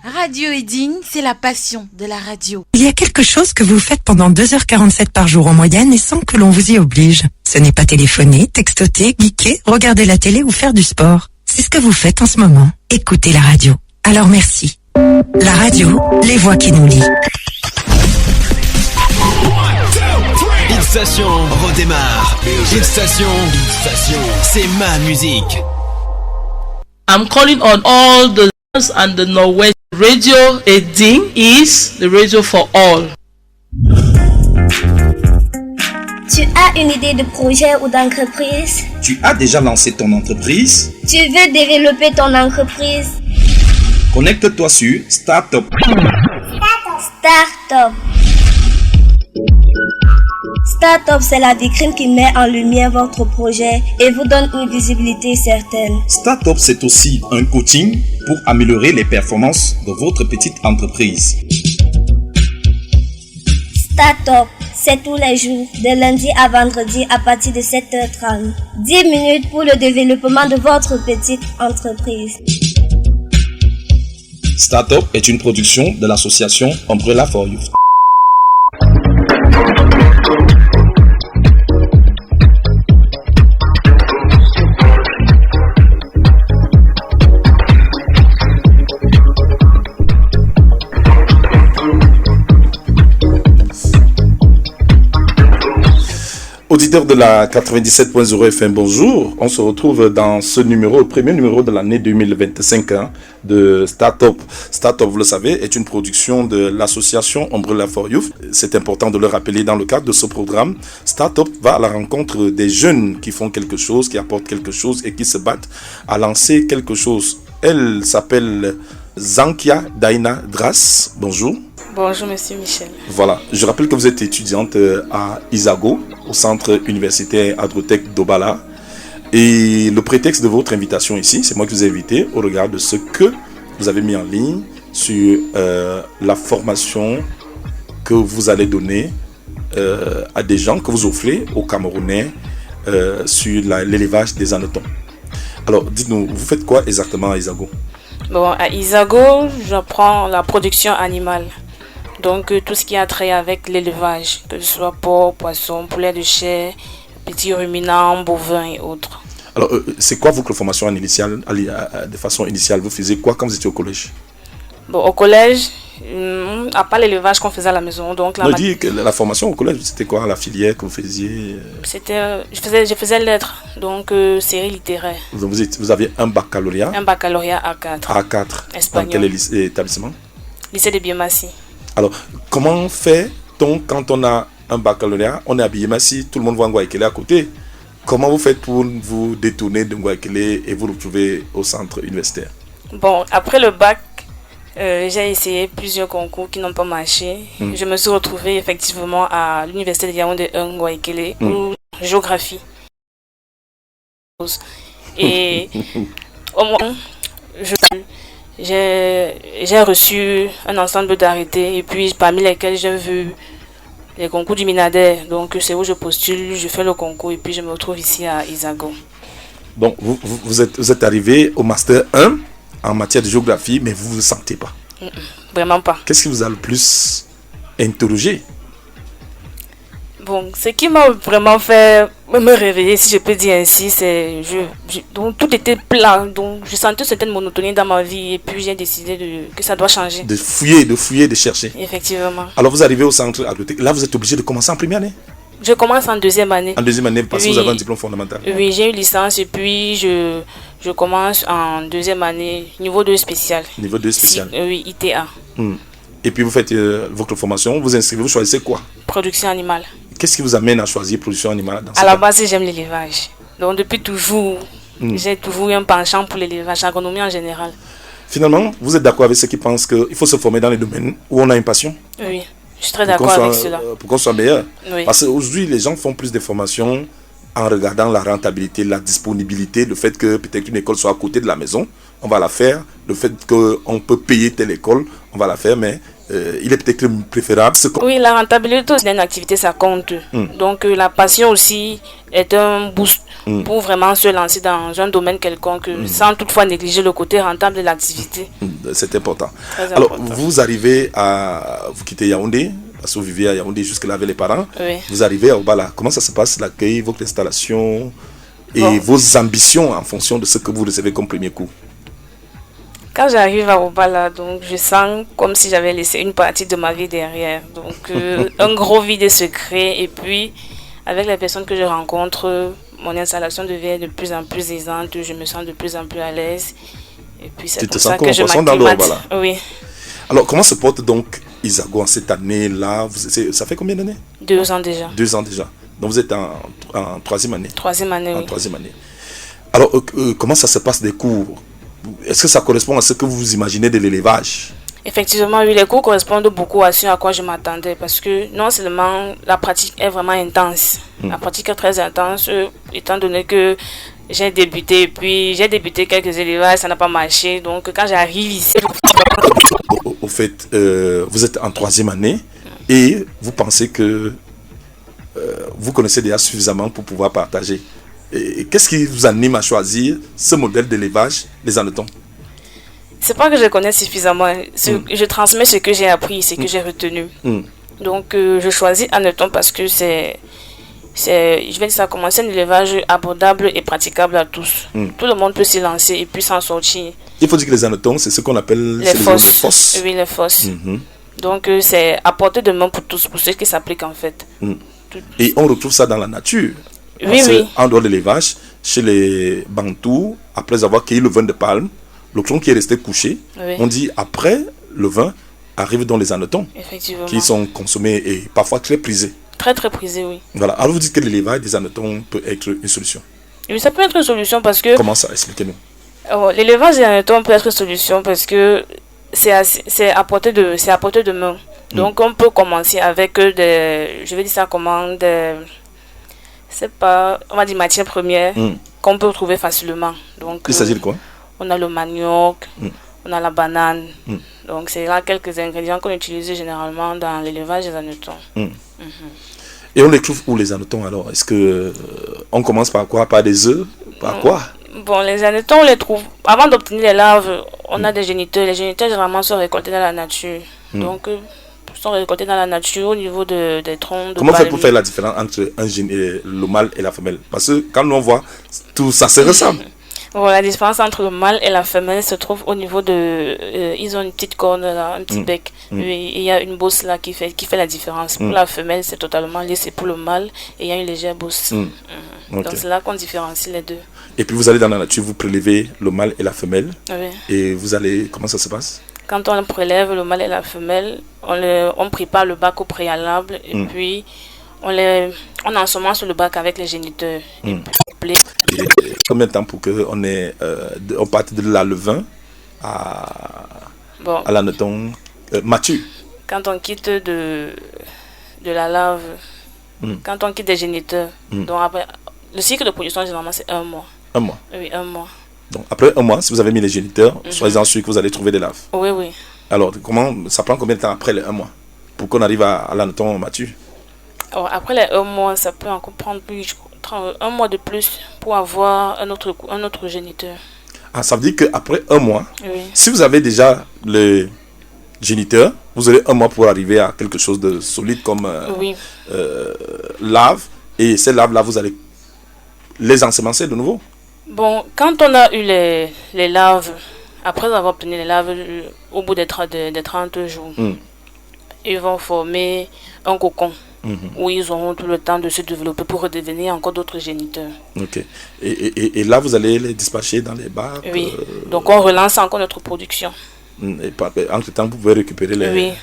Radio Edding, c'est la passion de la radio. Il y a quelque chose que vous faites pendant 2h47 par jour en moyenne et sans que l'on vous y oblige. Ce n'est pas téléphoner, textoter, geeker, regarder la télé ou faire du sport. C'est ce que vous faites en ce moment. Écoutez la radio. Alors merci. La radio, les voix qui nous lient. Hit Station redémarre. Hit Station, c'est ma musique. I'm calling on all the listeners and the Norwest. Radio Edding is the radio for all. Tu as une idée de projet ou d'entreprise? Tu as déjà lancé ton entreprise? Tu veux développer ton entreprise? Connecte-toi sur Startup. Startup, c'est la vitrine qui met en lumière votre projet et vous donne une visibilité certaine. Startup, c'est aussi un coaching pour améliorer les performances de votre petite entreprise. Startup, c'est tous les jours, de lundi à vendredi à partir de 7h30. 10 minutes pour le développement de votre petite entreprise. Startup est une production de l'association Umbrella for Youth. Auditeurs de la 97.0 FM, bonjour. On se retrouve dans ce numéro, le premier numéro de l'année 2025 de Startup. Startup, vous le savez, est une production de l'association Umbrella for Youth. C'est important de le rappeler dans le cadre de ce programme. Startup va à la rencontre des jeunes qui font quelque chose, qui apportent quelque chose et qui se battent à lancer quelque chose. Elle s'appelle Zankia Daina Dras. Bonjour. Bonjour Monsieur Michel. Voilà, je rappelle que vous êtes étudiante à Isago, au centre universitaire Agrotech d'Obala. Et le prétexte de votre invitation ici, c'est moi qui vous ai invité au regard de ce que vous avez mis en ligne sur la formation que vous allez donner à des gens, que vous offrez aux Camerounais sur l'élevage des hannetons. Alors, dites-nous, vous faites quoi exactement à Isago? Bon, à Isago, j'apprends la production animale. Donc, tout ce qui a trait avec l'élevage, que ce soit porc, poisson, poulet de chair, petits ruminants, bovins et autres. Alors, c'est quoi votre formation initiale, de façon initiale? Vous faisiez quoi quand vous étiez au collège? Bon, au collège, à part l'élevage qu'on faisait à la maison. Donc, on dit que la formation au collège, c'était quoi la filière que vous faisiez? Je faisais lettres, donc série littéraire. Donc, vous avez un baccalauréat? Un baccalauréat A4. A4. Espagnol. Dans quel établissement? Lycée de Biomassi. Alors, comment fait-on quand on a un baccalauréat, on est à Biomassi, tout le monde voit Ngouaikele à côté? Comment vous faites pour vous détourner de Ngouaikele et vous retrouver au centre universitaire? Bon, après le bac, j'ai essayé plusieurs concours qui n'ont pas marché. Je me suis retrouvée effectivement à l'université de Yaoundé Ngouaikele pour géographie. Et au moins, j'ai reçu un ensemble d'arrêtés et puis parmi lesquels j'ai vu les concours du Minader. Donc c'est où je postule, je fais le concours et puis je me retrouve ici à Isago. Donc vous êtes arrivé au Master 1 en matière de géographie, mais vous ne vous sentez pas? Vraiment pas. Qu'est-ce qui vous a le plus interrogé? Bon, ce qui m'a vraiment fait me réveiller, si je peux dire ainsi, c'est donc tout était plat, donc je sentais une certaine monotonie dans ma vie et puis j'ai décidé que ça doit changer. De fouiller, de chercher. Effectivement. Alors vous arrivez au centre agrotech, là vous êtes obligé de commencer en première année? Je commence en deuxième année. En deuxième année parce que vous avez un diplôme fondamental? Oui, j'ai une licence et puis je commence en deuxième année, niveau 2 spécial. Niveau 2 spécial? Oui, ITA. Et puis vous faites votre formation, vous inscrivez, vous choisissez quoi? Production animale. Qu'est-ce qui vous amène à choisir production animale dans À la base, j'aime l'élevage. Donc depuis toujours, j'ai toujours eu un penchant pour l'élevage, l'agronomie en général. Finalement, vous êtes d'accord avec ceux qui pensent qu'il faut se former dans les domaines où on a une passion? Oui, je suis très d'accord avec cela. Pour qu'on soit meilleur. Oui. Parce qu'aujourd'hui, les gens font plus de formations en regardant la rentabilité, la disponibilité, le fait que peut-être une école soit à côté de la maison, on va la faire. Le fait qu'on peut payer telle école, on va la faire, mais il est peut-être préférable. Oui, la rentabilité d'une activité, ça compte. Donc, la passion aussi est un boost pour vraiment se lancer dans un domaine quelconque, sans toutefois négliger le côté rentable de l'activité. C'est important. Très Alors, important. vous arrivez à... Vous quittez Yaoundé, parce que vous vivez à Yaoundé jusque-là avec les parents. Oui. Vous arrivez à Obala. Comment ça se passe, l'accueil, votre installation et Bon. vos ambitions en fonction de ce que vous recevez comme premier coup? Quand j'arrive à Obala, donc je sens comme si j'avais laissé une partie de ma vie derrière. Donc un gros vide se crée et puis avec les personnes que je rencontre, mon installation devient de plus en plus aisante, je me sens de plus en plus à l'aise. Et puis c'est Tu te pour sens ça comme que un je poisson dans l'eau, m'acclimate. voilà. Oui, Alors, comment se porte donc Isago en cette année-là? Ça fait combien d'années? 2 ans déjà. 2 ans déjà. Donc, vous êtes en troisième année. 3e année, En oui. troisième année. Alors, comment ça se passe des cours? Est-ce que ça correspond à ce que vous imaginez de l'élevage? Effectivement, oui, les cours correspondent beaucoup à ce à quoi je m'attendais parce que non seulement la pratique est vraiment intense, la pratique est très intense étant donné que j'ai débuté quelques élevages, ça n'a pas marché. Donc quand j'arrive ici... Au fait, vous êtes en troisième année et vous pensez que vous connaissez déjà suffisamment pour pouvoir partager. Et qu'est-ce qui vous anime à choisir ce modèle d'élevage des hannetons? C'est pas que je connais suffisamment. Je transmets ce que j'ai appris, ce que j'ai retenu. Donc, je choisis hanneton parce que je vais dire ça commence un élevage abordable et praticable à tous. Tout le monde peut s'y lancer et puis s'en sortir. Il faut dire que les hannetons, c'est ce qu'on appelle Les fosses. fosses. Oui, les fosses. Donc, c'est à portée de main pour tous, pour ceux qui s'appliquent en fait. Et on retrouve ça dans la nature. Oui, Parce oui. en dehors de l'élevage, chez les Bantous, après avoir cueilli le vin de palme, le tronc qui est resté couché, Oui. on dit après le vin arrive dans les hannetons Effectivement. qui sont consommés et parfois très prisés. Très, très prisé, oui. Voilà. Alors vous dites que l'élevage des hannetons peut être une solution. Oui, ça peut être une solution parce que... Comment ça? Expliquez-nous. L'élevage des hannetons peut être une solution parce que c'est à portée de main. Donc on peut commencer avec je vais dire ça comment, on va dire matières premières qu'on peut trouver facilement. Donc Il s'agit de quoi? on a le manioc, on a la banane. Donc c'est là quelques ingrédients qu'on utilise généralement dans l'élevage des hannetons. Et on les trouve où les hannetons alors? Est-ce que on commence par quoi? Par des œufs? Par quoi? Bon, les hannetons, on les trouve. Avant d'obtenir les larves, on a des géniteurs. Les géniteurs, généralement, sont récoltés dans la nature. Donc, sont récoltés dans la nature au niveau des troncs de Comment faire pour palmier. faire la différence entre le mâle et la femelle? Parce que quand on voit, tout ça se ressemble. Bon, la différence entre le mâle et la femelle se trouve au niveau de... ils ont une petite corne là, un petit bec. Et il y a une bosse là qui fait la différence. Pour la femelle, c'est totalement lisse. Et pour le mâle, il y a une légère bosse. Ok. Donc, c'est là qu'on différencie les deux. Et puis vous allez dans la nature, vous prélevez le mâle et la femelle. Oui. Et vous allez... Comment ça se passe? Quand on prélève le mâle et la femelle, on prépare le bac au préalable et puis on ensemence le bac avec les géniteurs. Et puis, Et combien de temps pour qu'on on parte de la levain bon, à l'hanneton mature? quand on quitte de la larve, quand on quitte des géniteurs, donc après, le cycle de production généralement c'est 1 mois. 1 mois. Oui, 1 mois. Donc après 1 mois, si vous avez mis les géniteurs, soyez-en sûr que vous allez trouver des larves. Oui, oui. Alors, ça prend combien de temps après les 1 mois pour qu'on arrive à l'hanneton mature? Alors, après les 1 mois, ça peut encore prendre plus, 1 mois de plus pour avoir un autre géniteur. Ah, ça veut dire qu'après 1 mois, Oui. si vous avez déjà le géniteur, vous aurez 1 mois pour arriver à quelque chose de solide comme Oui. larves. Et ces larves-là, vous allez les ensemencer de nouveau. Bon, quand on a eu les larves, après avoir obtenu les larves, au bout des 30 jours, ils vont former un cocon où ils auront tout le temps de se développer pour redevenir encore d'autres géniteurs. Ok. Et là, vous allez les dispatcher dans les bacs. Oui. Donc, on relance encore notre production. Et entre-temps, vous pouvez récupérer Oui.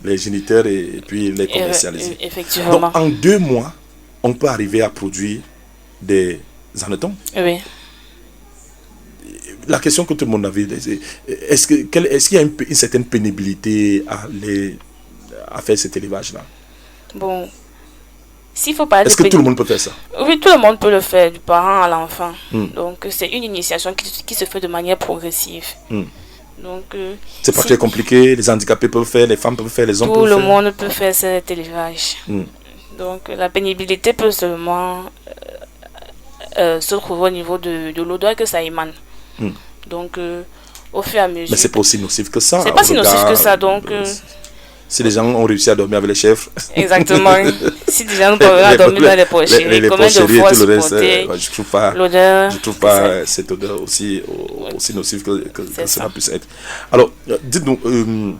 les géniteurs et puis les commercialiser. Effectivement. Donc, en 2 mois, on peut arriver à produire des hannetons. Oui. La question que tout le monde avait, est-ce qu'il y a une certaine pénibilité à faire cet élevage-là? Bon, s'il faut parler Est-ce que tout le monde peut faire ça? Oui, tout le monde peut le faire, du parent à l'enfant. Donc, c'est une initiation qui se fait de manière progressive. Donc, c'est pas très compliqué, les handicapés peuvent faire, les femmes peuvent faire, les hommes peuvent faire. Tout le monde peut faire cet élevage. Donc la pénibilité peut seulement se trouver au niveau de l'odeur que ça émane. Donc au fur et à mesure. Mais c'est pas aussi nocif que ça. C'est pas si nocif que ça, donc... Si les gens ont réussi à dormir avec les chèvres. Exactement. Si des gens ont pas dormi dans les porcheries, les combien de porcheries fois et tout le reste, supporter je trouve pas l'odeur. Je trouve pas cette odeur aussi nocive que cela puisse être. Alors, dites-nous,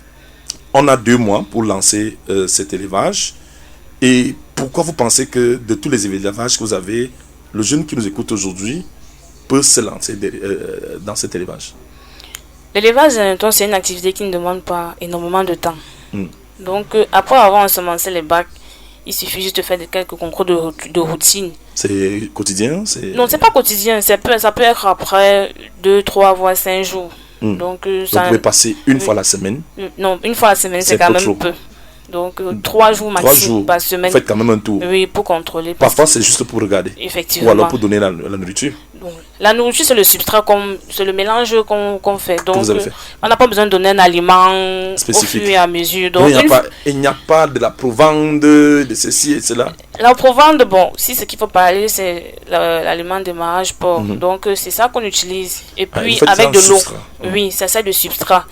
on a 2 mois pour lancer cet élevage. Et pourquoi vous pensez que de tous les élevages que vous avez, le jeune qui nous écoute aujourd'hui peut se lancer dans cet élevage? L'élevage, c'est une activité qui ne demande pas énormément de temps. Donc, après avoir ensemencé les bacs, il suffit juste de faire quelques concours de routine. C'est quotidien? Non, c'est pas quotidien. Ça peut être après 2, 3, voire 5 jours. Donc, vous pouvez passer une fois la semaine? Non, une fois la semaine, c'est quand même peu. Donc 3 jours maximum par semaine. Vous faites quand même un tour. Oui, pour contrôler. Parfois, c'est juste pour regarder. Effectivement. Ou alors pour donner la nourriture. Donc, la nourriture, c'est le substrat, c'est le mélange qu'on fait. Donc, vous avez fait. On n'a pas besoin de donner un aliment spécifique au fur et à mesure. Donc, il n'y a pas de la provende, de ceci et cela. La provende, bon, si ce qu'il faut parler, c'est l'aliment de mariage porc. Donc, c'est ça qu'on utilise. Et puis, avec de l'eau. Oui, ça sert de substrat.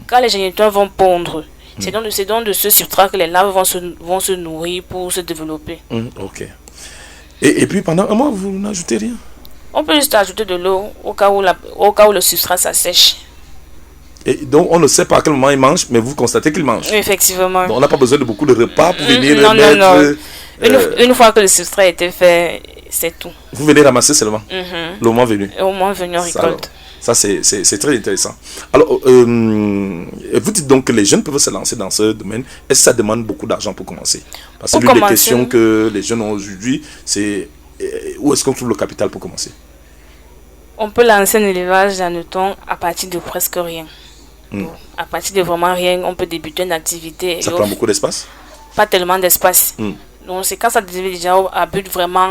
Quand les géniteurs vont pondre, c'est donc de ce substrat que les larves vont se nourrir pour se développer. Ok. Et puis pendant un mois, vous n'ajoutez rien? On peut juste ajouter de l'eau au cas où le substrat s'assèche. Et donc on ne sait pas à quel moment il mange, mais vous constatez qu'il mange. Effectivement. Donc on n'a pas besoin de beaucoup de repas pour venir mettre... Une fois que le substrat a été fait, c'est tout. Vous venez ramasser seulement le moment venu. Au moment venu, on récolte. Ça, c'est très intéressant. Alors, vous dites donc que les jeunes peuvent se lancer dans ce domaine. Est-ce que ça demande beaucoup d'argent pour commencer? Parce que l'une des questions que les jeunes ont aujourd'hui, c'est où est-ce qu'on trouve le capital pour commencer? On peut lancer un élevage d'hanneton à partir de presque rien. À partir de vraiment rien, on peut débuter une activité. Ça prend beaucoup d'espace? Pas tellement d'espace. Donc c'est quand ça devient déjà à but vraiment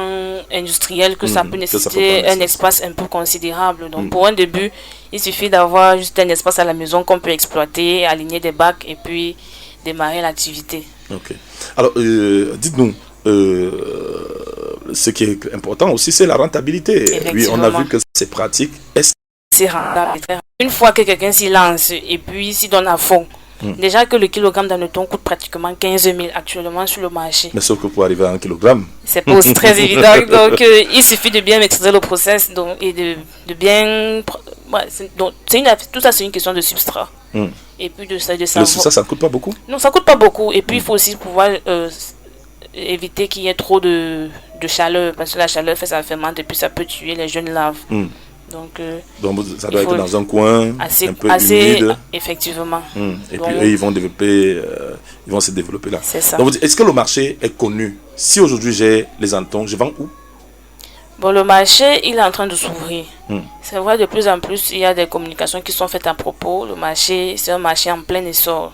industriel que ça peut nécessiter un espace un peu considérable. Donc pour un début, il suffit d'avoir juste un espace à la maison qu'on peut exploiter, aligner des bacs et puis démarrer l'activité. Ok. Alors dites-nous, ce qui est important aussi, c'est la rentabilité. Oui, on a vu que c'est pratique. C'est rentable. Une fois que quelqu'un s'y lance et puis s'y donne à fond, déjà que le kilogramme d'hanneton coûte pratiquement 15 000 actuellement sur le marché. Mais sauf que pour arriver à 1 kilogramme, c'est pas aussi très évident. Donc il suffit de bien maîtriser le process et de bien... tout ça c'est une question de substrat. Et puis de ça. Le substrat, ça ne coûte pas beaucoup? Non, ça ne coûte pas beaucoup. Et puis il faut aussi pouvoir éviter qu'il y ait trop de chaleur. Parce que la chaleur fait ça fermente et puis ça peut tuer les jeunes larves. Donc ça doit être dans un coin un peu humide. Effectivement. Et puis eux, ils vont se développer là. C'est ça. Donc est-ce que le marché est connu? Si aujourd'hui j'ai les hannetons, je vends où? Bon, le marché, il est en train de s'ouvrir. C'est vrai, de plus en plus, il y a des communications qui sont faites à propos. Le marché, c'est un marché en plein essor.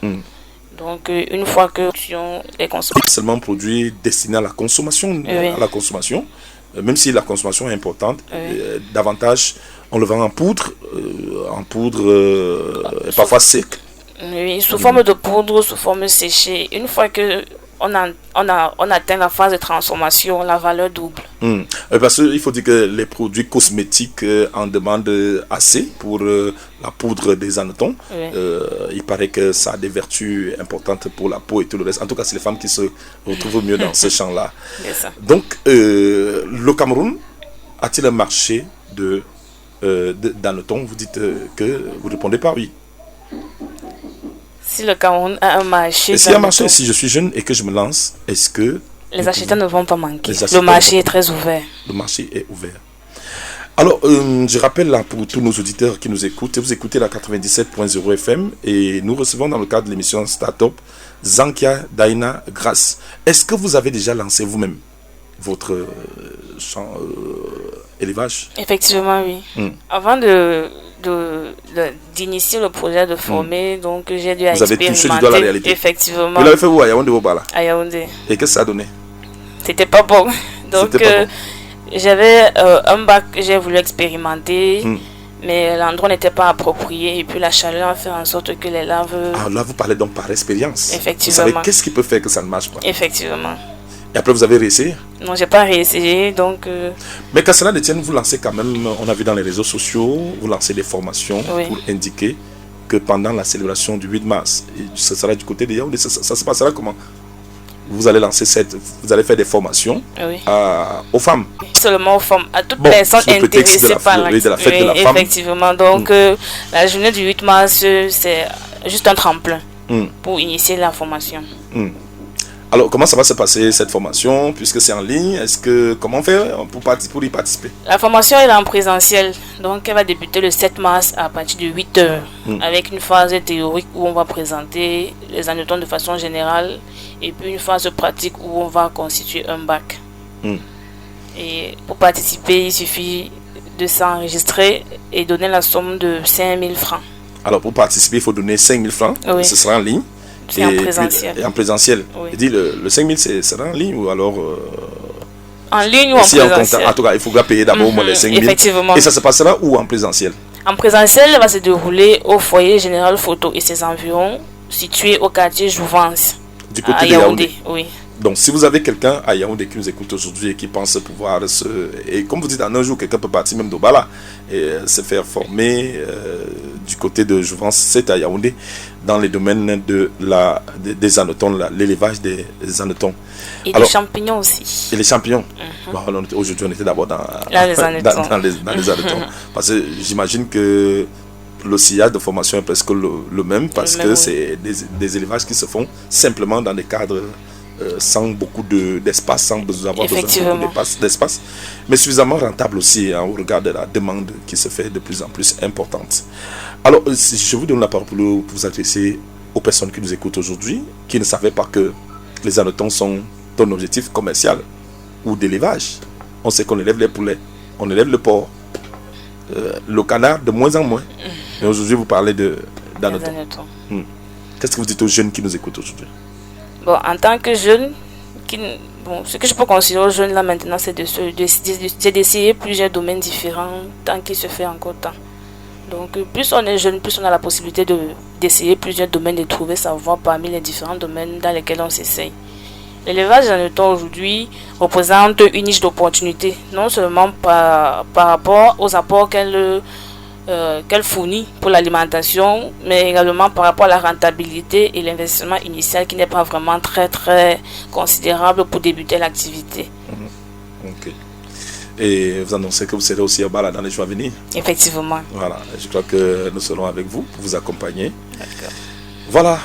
Donc, une fois que les consommateurs... Seulement produit destiné à la consommation, même si la consommation est importante, davantage on le vend en poudre, parfois sec. Oui, sous forme de poudre, sous forme séchée. Une fois que on atteint la phase de transformation, la valeur double. Parce qu'il faut dire que les produits cosmétiques en demandent assez pour la poudre des hannetons. Il paraît que ça a des vertus importantes pour la peau et tout le reste. En tout cas, c'est les femmes qui se retrouvent mieux dans ce champ-là. Donc, le Cameroun a-t-il un marché d'hannetons? Vous dites que vous répondez pas oui. Si le Cameroun a un marché... Et s'il y a un marché, si je suis jeune et que je me lance, est-ce que... Les acheteurs ne vont pas manquer. Le marché est très ouvert. Le marché est ouvert. Alors, je rappelle là pour tous nos auditeurs qui nous écoutent, vous écoutez la 97.0 FM et nous recevons dans le cadre de l'émission Startup Zankia Daina Grace. Est-ce que vous avez déjà lancé vous-même votre champ élevage? Effectivement, oui. Avant d'initier le projet de former, donc j'ai dû expérimenter. Vous avez touché du doigt la réalité. Effectivement. Vous l'avez fait où, à Yaoundé ou Bala? À Yaoundé. Et qu'est-ce que ça a donné? C'était pas bon. Donc j'avais un bac que j'ai voulu expérimenter. mais l'endroit n'était pas approprié et puis la chaleur a fait en sorte que les larves... Ah, là, vous parlez donc par expérience. Effectivement. Vous savez qu'est-ce qui peut faire que ça ne marche pas. Effectivement. Et après, vous avez réessayé? Non, j'ai pas réessayé, donc... Mais qu'à cela ne tienne, vous lancez quand même, on a vu dans les réseaux sociaux, vous lancez des formations pour indiquer que pendant la célébration du 8 mars, ce sera du côté de Yaoundé, ça se passera comment? Vous allez vous allez faire des formations aux femmes. Seulement aux femmes, à toute personne intéressée par la fête de la femme. Effectivement, donc la journée du 8 mars, c'est juste un tremplin pour initier la formation. Alors, comment ça va se passer cette formation, puisque c'est en ligne? Comment faire pour y participer? La formation est en présentiel, donc elle va débuter le 7 mars à partir de 8h, avec une phase théorique où on va présenter les hannetons de façon générale, et puis une phase pratique où on va constituer un bac. Et pour participer, il suffit de s'enregistrer et donner la somme de 5 000 francs. Alors, pour participer, il faut donner 5 000 francs, ce sera en ligne. C'est en présentiel. Et en présentiel. Oui. Et dit le 5 000, c'est en ligne ou alors... En ligne ou en présentiel? En tout cas, il faudra payer d'abord les 5 000. Effectivement. Et ça se passera où en présentiel? En présentiel, il va se dérouler au foyer général photo et ses environs, situé au quartier Jouvence. Du côté de Yaoundé. Oui. Donc, si vous avez quelqu'un à Yaoundé qui nous écoute aujourd'hui et qui pense pouvoir et comme vous dites, en un jour, quelqu'un peut partir même d'Obala et se faire former du côté de Jouvence, c'est à Yaoundé, dans les domaines des hannetons, l'élevage des hannetons. Et des champignons aussi. Et les champignons. Bon, aujourd'hui, on était d'abord dans les hannetons. Parce que j'imagine que le sillage de formation est presque le même, parce que c'est des élevages qui se font simplement dans des cadres sans beaucoup d'espace, sans avoir besoin d'espace, mais suffisamment rentable aussi au regard de la demande qui se fait de plus en plus importante. Alors, je vous donne la parole pour vous adresser aux personnes qui nous écoutent aujourd'hui, qui ne savaient pas que les hannetons sont un objectif commercial ou d'élevage. On sait qu'on élève les poulets, on élève le porc, le canard de moins en moins. Mais aujourd'hui, vous parlez d'hannetons. Qu'est-ce que vous dites aux jeunes qui nous écoutent aujourd'hui? Bon, en tant que jeune, ce que je peux conseiller aux jeunes là maintenant, c'est d'essayer plusieurs domaines différents tant qu'il se fait encore temps. Donc, plus on est jeune, plus on a la possibilité d'essayer plusieurs domaines, de trouver sa voie parmi les différents domaines dans lesquels on s'essaye. L'élevage d'hannetons aujourd'hui représente une niche d'opportunité, non seulement par rapport aux apports qu'elle fournit pour l'alimentation, mais également par rapport à la rentabilité et l'investissement initial qui n'est pas vraiment très très considérable pour débuter l'activité. Ok. Et vous annoncez que vous serez aussi à Bala dans les jours à venir? Effectivement. Voilà, je crois que nous serons avec vous pour vous accompagner. D'accord. Voilà,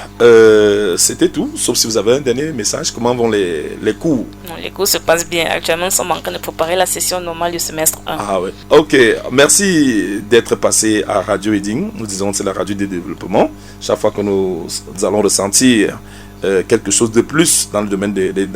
c'était tout, sauf si vous avez un dernier message. Comment vont les cours? Non, les cours se passent bien. Actuellement, nous sommes en train de préparer la session normale du semestre 1. Ah ouais. Ok, merci d'être passé à Radio Eding. Nous disons que c'est la radio du développement. Chaque fois que nous allons ressentir quelque chose de plus dans le domaine des